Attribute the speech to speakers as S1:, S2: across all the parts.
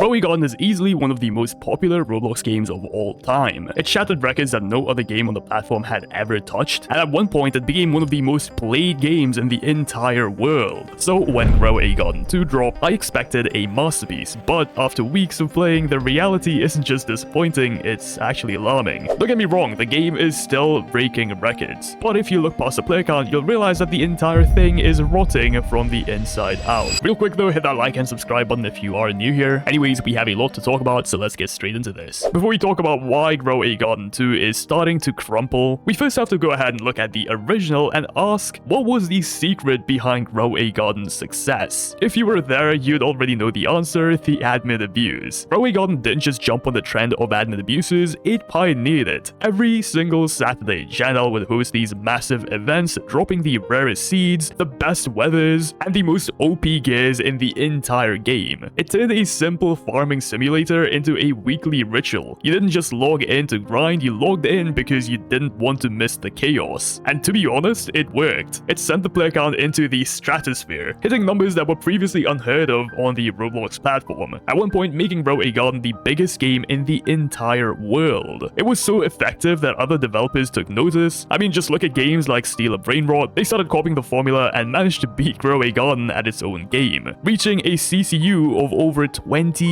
S1: Growing Garden is easily one of the most popular Roblox games of all time. It shattered records that no other game on the platform had ever touched, and at one point it became one of the most played games in the entire world. So when Grow a Garden 2 dropped, I expected a masterpiece, but after weeks of playing, the reality isn't just disappointing, it's actually alarming. Don't get me wrong, the game is still breaking records, but if you look past the player count, you'll realize that the entire thing is rotting from the inside out. Real quick though, hit that like and subscribe button if you are new here. Anyways, we have a lot to talk about, so let's get straight into this. Before we talk about why Grow a Garden 2 is starting to crumple, we first have to go ahead and look at the original and ask, what was the secret behind Grow a Garden's success? If you were there, you'd already know the answer: the admin abuse. Grow a Garden didn't just jump on the trend of admin abuses, it pioneered it. Every single Saturday, Channel would host these massive events, dropping the rarest seeds, the best weathers, and the most OP gears in the entire game. It turned a simple farming simulator into a weekly ritual. You didn't just log in to grind, you logged in because you didn't want to miss the chaos. And to be honest, it worked. It sent the player count into the stratosphere, hitting numbers that were previously unheard of on the Roblox platform. At one point, making Grow a Garden the biggest game in the entire world. It was so effective that other developers took notice. I mean, just look at games like Steal a Brain Rot. They started copying the formula and managed to beat Grow a Garden at its own game, reaching a CCU of over 22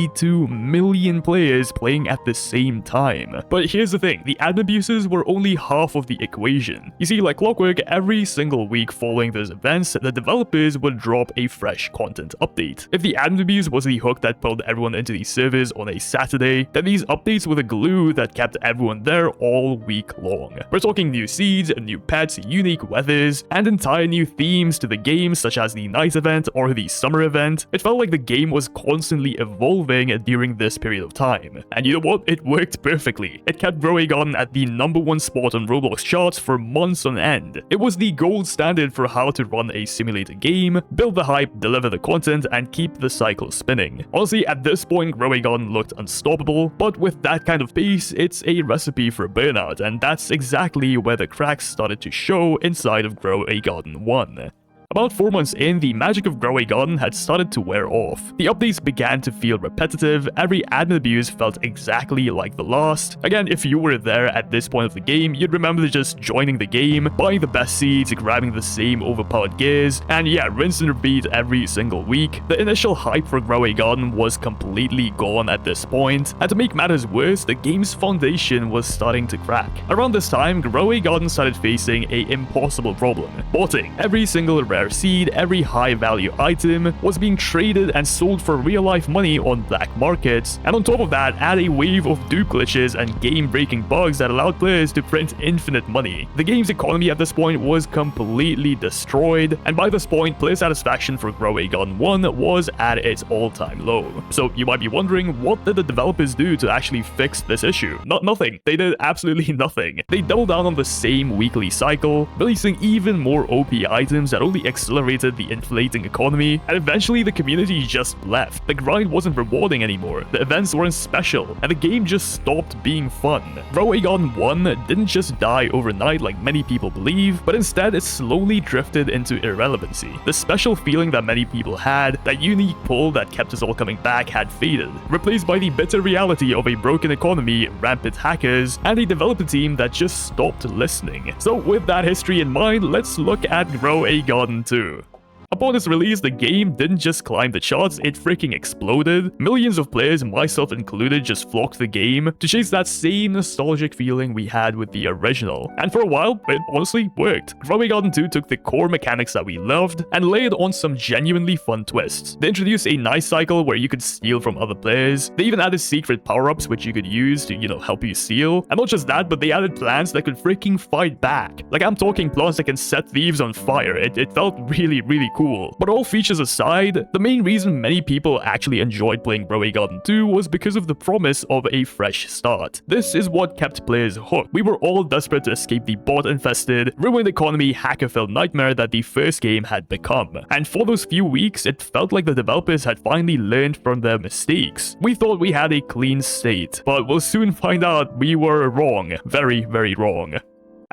S1: million players playing at the same time. But here's the thing, the admin abuses were only half of the equation. You see, like clockwork, every single week following those events, the developers would drop a fresh content update. If the admin abuse was the hook that pulled everyone into these servers on a Saturday, then these updates were the glue that kept everyone there all week long. We're talking new seeds, new pets, unique weathers, and entire new themes to the game, such as the night event or the summer event. It felt like the game was constantly evolving during this period of time. And you know what? It worked perfectly. It kept Grow a Garden at the #1 spot on Roblox charts for months on end. It was the gold standard for how to run a simulator game, build the hype, deliver the content, and keep the cycle spinning. Honestly, at this point, Grow a Garden looked unstoppable, but with that kind of pace, it's a recipe for burnout, and that's exactly where the cracks started to show inside of Grow a Garden 1. About 4 months in, the magic of Grow a Garden had started to wear off. The updates began to feel repetitive, every admin abuse felt exactly like the last. Again, if you were there at this point of the game, you'd remember just joining the game, buying the best seeds, grabbing the same overpowered gears, and yeah, rinse and repeat every single week. The initial hype for Grow a Garden was completely gone at this point, and to make matters worse, the game's foundation was starting to crack. Around this time, Grow a Garden started facing an impossible problem: botting. Every single rare seed, every high value item was being traded and sold for real life money on black markets, and on top of that, add a wave of dupe glitches and game breaking bugs that allowed players to print infinite money. The game's economy at this point was completely destroyed, and by this point, player satisfaction for Grow a Garden 1 was at its all-time low. So you might be wondering, what did the developers do to actually fix this issue? Nothing. They did absolutely nothing. They doubled down on the same weekly cycle, releasing even more OP items that only accelerated the inflating economy, and eventually the community just left. The grind wasn't rewarding anymore, the events weren't special, and the game just stopped being fun. Grow a Garden 1 didn't just die overnight like many people believe, but instead it slowly drifted into irrelevancy. The special feeling that many people had, that unique pull that kept us all coming back, had faded, replaced by the bitter reality of a broken economy, rampant hackers, and a developer team that just stopped listening. So with that history in mind, let's look at Grow a Garden 2. Upon its release, the game didn't just climb the charts, it freaking exploded. Millions of players, myself included, just flocked the game to chase that same nostalgic feeling we had with the original. And for a while, it honestly worked. Grow a Garden 2 took the core mechanics that we loved and layered on some genuinely fun twists. They introduced a nice cycle where you could steal from other players. They even added secret power-ups which you could use to, help you steal. And not just that, but they added plants that could freaking fight back. Like, I'm talking plants that can set thieves on fire. It felt really cool. But all features aside, the main reason many people actually enjoyed playing Grow a Garden 2 was because of the promise of a fresh start. This is what kept players hooked. We were all desperate to escape the bot-infested, ruined economy, hacker-filled nightmare that the first game had become. And for those few weeks, it felt like the developers had finally learned from their mistakes. We thought we had a clean slate, but we'll soon find out we were wrong. Very wrong.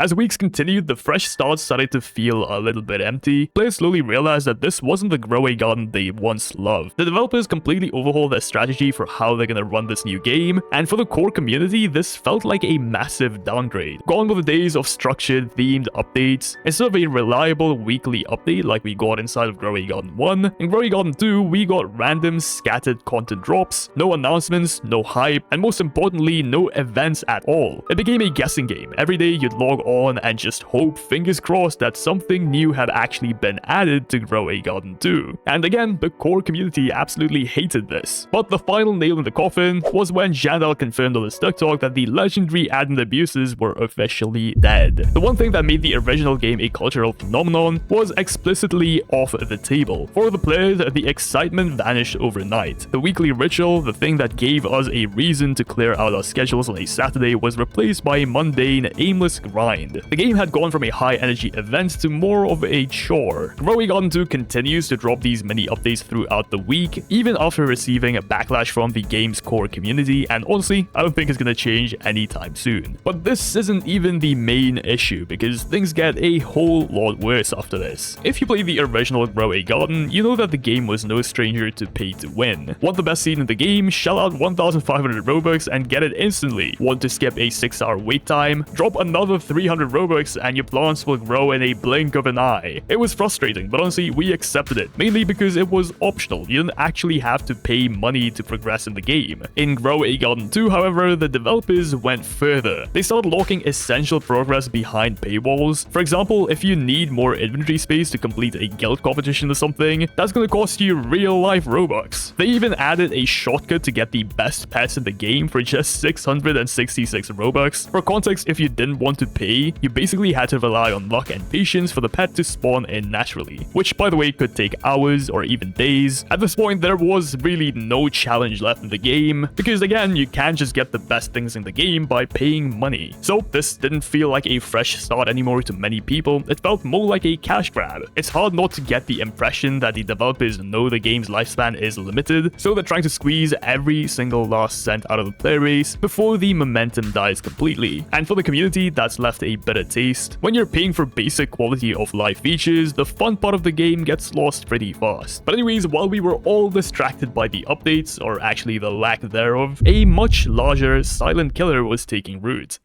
S1: As weeks continued, the fresh start started to feel a little bit empty. Players slowly realized that this wasn't the grow a garden they once loved. The developers completely overhauled their strategy for how they're gonna run this new game, and for the core community, this felt like a massive downgrade. Gone were the days of structured, themed updates. Instead of a reliable weekly update like we got inside of Grow a Garden 1, in Grow a Garden 2, we got random scattered content drops, no announcements, no hype, and most importantly, no events at all. It became a guessing game. Every day you'd log on and just hope, fingers crossed, that something new had actually been added to Grow a Garden 2. And again, the core community absolutely hated this. But the final nail in the coffin was when Jandal confirmed on his TikTok that the legendary admin abuses were officially dead. The one thing that made the original game a cultural phenomenon was explicitly off the table. For the players, the excitement vanished overnight. The weekly ritual, the thing that gave us a reason to clear out our schedules on a Saturday, was replaced by a mundane, aimless grind. The game had gone from a high-energy event to more of a chore. Grow a Garden 2 continues to drop these mini updates throughout the week, even after receiving a backlash from the game's core community, and honestly, I don't think it's gonna change anytime soon. But this isn't even the main issue, because things get a whole lot worse after this. If you play the original Grow a Garden, you know that the game was no stranger to pay to win. Want the best seat in the game? Shell out 1,500 Robux and get it instantly. Want to skip a 6-hour wait time? Drop another 300 Robux and your plants will grow in a blink of an eye. It was frustrating, but honestly, we accepted it, mainly because it was optional. You didn't actually have to pay money to progress in the game. In Grow a Garden 2, however, the developers went further. They started locking essential progress behind paywalls. For example, if you need more inventory space to complete a guild competition or something, that's gonna cost you real-life Robux. They even added a shortcut to get the best pets in the game for just 666 Robux. For context, if you didn't want to pay, you basically had to rely on luck and patience for the pet to spawn in naturally, which by the way could take hours or even days. At this point, there was really no challenge left in the game, because again, you can't just get the best things in the game by paying money. So this didn't feel like a fresh start anymore to many people. It felt more like a cash grab. It's hard not to get the impression that the developers know the game's lifespan is limited, so they're trying to squeeze every single last cent out of the player base before the momentum dies completely. And for the community, that's left a bitter taste. When you're paying for basic quality of life features, the fun part of the game gets lost pretty fast. But anyways, while we were all distracted by the updates, or actually the lack thereof, a much larger silent killer was taking root.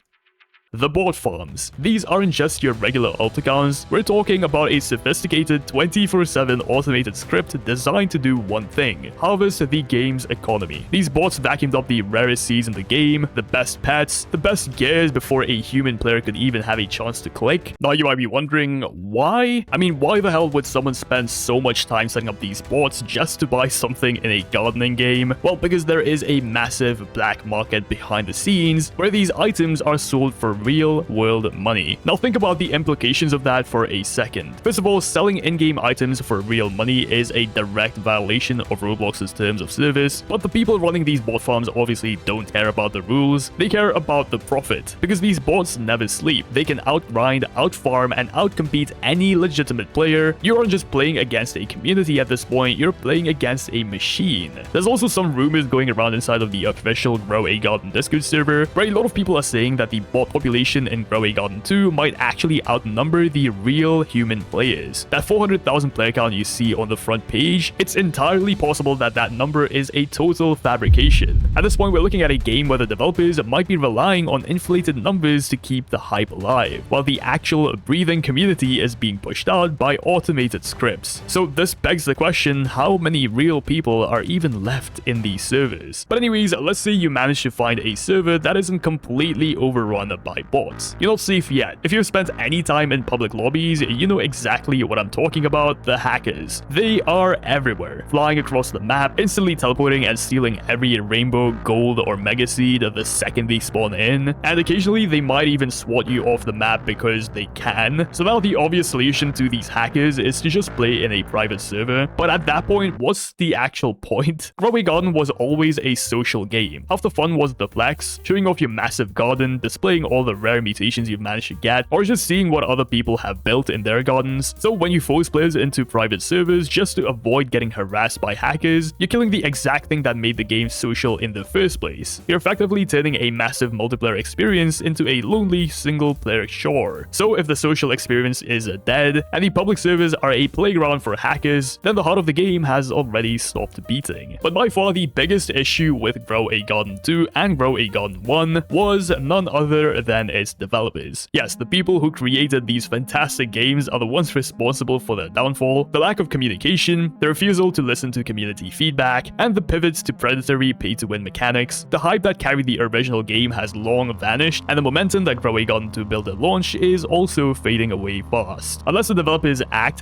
S1: The bot farms. These aren't just your regular alt accounts, we're talking about a sophisticated 24/7 automated script designed to do one thing: harvest the game's economy. These bots vacuumed up the rarest seeds in the game, the best pets, the best gears before a human player could even have a chance to click. Now you might be wondering, why? I mean, why the hell would someone spend so much time setting up these bots just to buy something in a gardening game? Well, because there is a massive black market behind the scenes where these items are sold for real-world money. Now think about the implications of that for a second. First of all, selling in-game items for real money is a direct violation of Roblox's terms of service, but the people running these bot farms obviously don't care about the rules, they care about the profit. Because these bots never sleep, they can outgrind, outfarm, and outcompete any legitimate player. You aren't just playing against a community at this point, you're playing against a machine. There's also some rumors going around inside of the official Grow a Garden Discord server, where a lot of people are saying that the bot population in Grow a Garden 2 might actually outnumber the real human players. That 400,000 player count you see on the front page, it's entirely possible that that number is a total fabrication. At this point, we're looking at a game where the developers might be relying on inflated numbers to keep the hype alive, while the actual breathing community is being pushed out by automated scripts. So this begs the question, how many real people are even left in these servers? But anyways, let's say you manage to find a server that isn't completely overrun by bots. You're not safe yet. If you've spent any time in public lobbies, you know exactly what I'm talking about: the hackers. They are everywhere, flying across the map, instantly teleporting and stealing every rainbow, gold, or mega seed the second they spawn in, and occasionally they might even swat you off the map because they can. So now the obvious solution to these hackers is to just play in a private server, but at that point, what's the actual point? Grow a Garden was always a social game. Half the fun was the flex, showing off your massive garden, displaying all the rare mutations you've managed to get, or just seeing what other people have built in their gardens. So when you force players into private servers just to avoid getting harassed by hackers, you're killing the exact thing that made the game social in the first place. You're effectively turning a massive multiplayer experience into a lonely single-player chore. So if the social experience is dead, and the public servers are a playground for hackers, then the heart of the game has already stopped beating. But by far the biggest issue with Grow a Garden 2 and Grow a Garden 1 was none other than its developers. Yes, the people who created these fantastic games are the ones responsible for their downfall. The lack of communication, the refusal to listen to community feedback, and the pivots to predatory pay-to-win mechanics. The hype that carried the original game has long vanished, and the momentum that Grow a Garden 2 built at launch is also fading away fast. Unless the developers act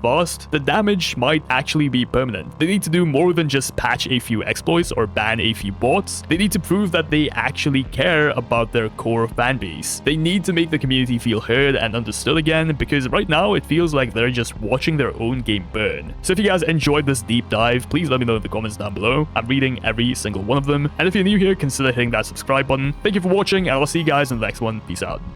S1: fast, the damage might actually be permanent. They need to do more than just patch a few exploits or ban a few bots. They need to prove that they actually care about their core fanbase. They need to make the community feel heard and understood again, because right now it feels like they're just watching their own game burn. So if you guys enjoyed this deep dive, please let me know in the comments down below. I'm reading every single one of them. And if you're new here, consider hitting that subscribe button. Thank you for watching, and I'll see you guys in the next one. Peace out.